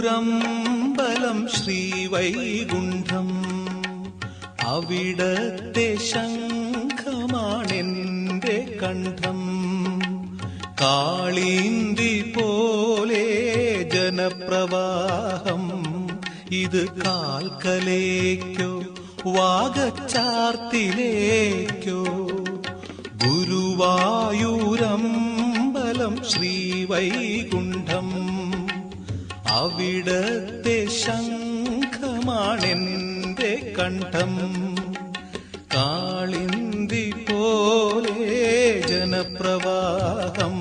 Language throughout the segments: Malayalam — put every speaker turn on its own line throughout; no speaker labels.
ഗുരുവായൂരമ്പലം ശ്രീവൈകുണ്ഠം അവിടത്തെ ശംഖമാണെന്റെ കണ്ഠം. കാളീന്തി പോലെ ജനപ്രവാഹം ഇത് കാൽക്കലേക്കോ വാഗച്ചാർത്തിലേക്കോ. ഗുരുവായൂരമ്പലം ശ്രീവൈകുണ്ഠം അവിടത്തെ ശംഖമാണെന്റെ കണ്ഠം. കാളിന്തി പോലെ ജനപ്രവാഹം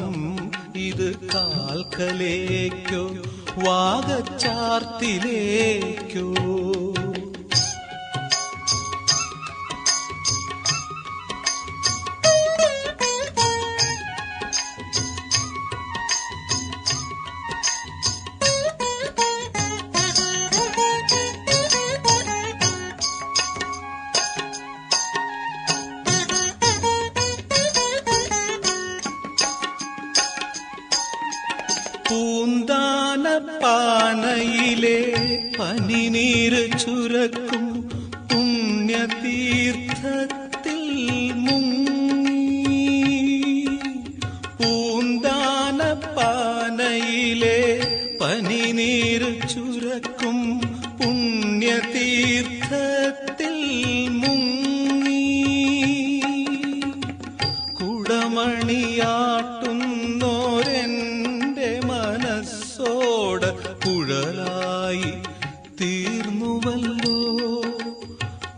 ഇത് കാൽക്കലേക്കോ വാഗച്ചാർത്തിലേക്കോ. പൂന്താനപ്പാനയിലെ പനിനീര് ചുരക്കും പുണ്യതീർത്ഥത്തിൽ മുങ്ങി. പൂന്താനപ്പാനയിലെ പനിനീര് ചുരക്കും പുണ്യതീർത്ഥത്തിൽ മുങ്ങി. കുടമണിയാട്ടുന്നോരെന്റെ മനസ്സോട് കുഴലായി തീർന്നുവല്ലോ,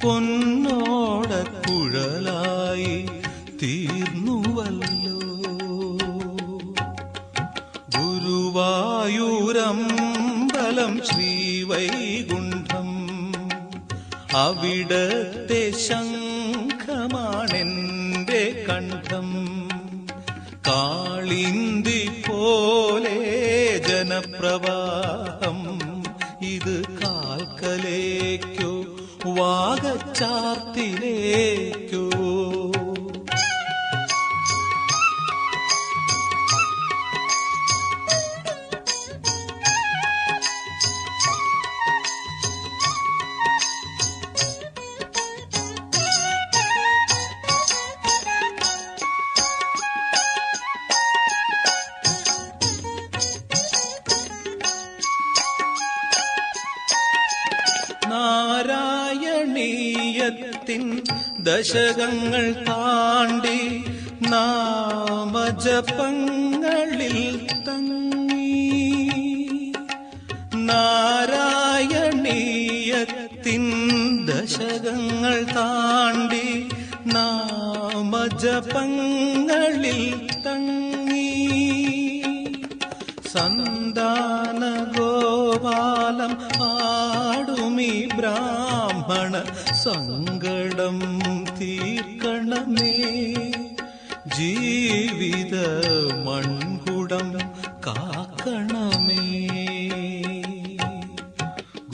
പൊന്നോട കുഴലായി തീർന്നുവല്ലോ. ഗുരുവായൂരമ്പലം ശ്രീവൈകുണ്ഠം, അവിടത്തെ ശംഖമാണെന്റെ കണ്ഠം. കാളിന്തി പോലെ ജനപ്രവാഹം, ഇത് കാൽക്കലേക്കോ വാഗച്ചാർത്തിലേക്കോ. നാരായണീയത്തിൻ ദശകങ്ങൾ താണ്ടി നാമജപങ്ങളിൽ തങ്ങി. നാരായണീയത്തിൻ ദശകങ്ങൾ താണ്ടി നാമജപങ്ങളിൽ തങ്ങി. സന്താന ഗോപാലം ആടുമീ ബ്രാഹ്മണ സങ്കടം തീർക്കണമേ. ജീവിത മൺകുടം കാക്കണമേ.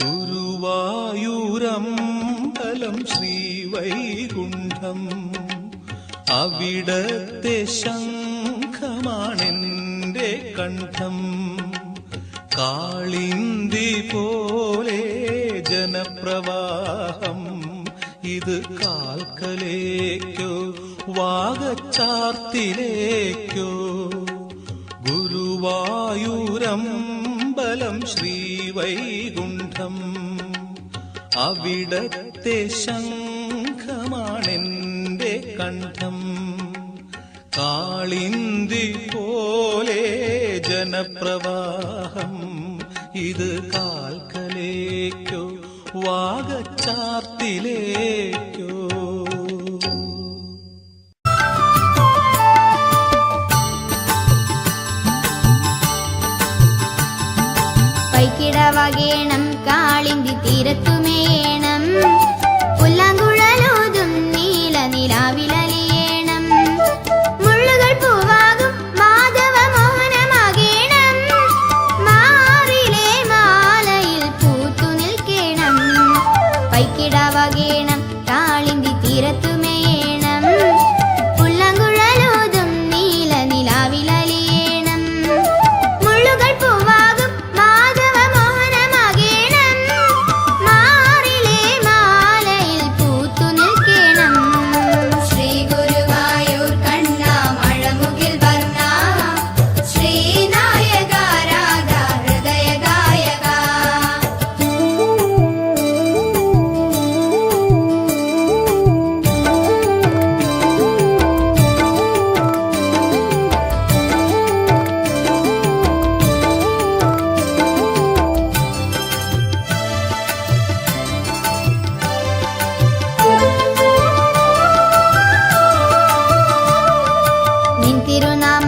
ഗുരുവായൂരമ്പലം ശ്രീവൈകുണ്ഠം, അവിടത്തെ ശംഖമാണെന്റെ കണ്ഠം. കാളിന്തി പോലെ ജനപ്രവാഹം, ഇത് കാൽക്കലേക്കോ വാഗച്ചാർത്തിലേക്കോ. ഗുരുവായൂരമ്പലം ശ്രീവൈകുണ്ഠം, അവിടത്തെ ശംഖമാണെന്റെ കണ്ഠം. കാളിന്തി പോലെ ജനപ്രവാഹം, ഇത് കാൽക്കലേക്കോ വാഗച്ചാർത്തിലേക്കോ.
പൈക്കിടവകേണം കാളിന്തി തീരത്തുമേണം, പുല്ലാങ്കുഴലോതും നീല നിലാവിലലിയേണം. മുള്ളുകൾ പൂവാകും മാധവ മോഹനമാകേണം, മാറിലെ മാലയിൽ പൂത്തു നിൽക്കണം. പൈക്കിടവകേണം കാളിന്തി തീരത്തുമേണം, പുല്ലാങ്കുഴലോതും നീല നിലാവിലലിയേണം. മുള്ളുകൾ പൂവാകും മാധവ മോഹനമാകേണം, മാറിലെ മാലയിൽ പൂത്തു നിൽക്കണം. ശ്രീ ഗുരുവായൂർ കണ്ണ മഴമുകിൽ വർണ്ണ, ശ്രീനായക രാധ ഹൃദയ ഗായക. നിൻ തിരുനാമ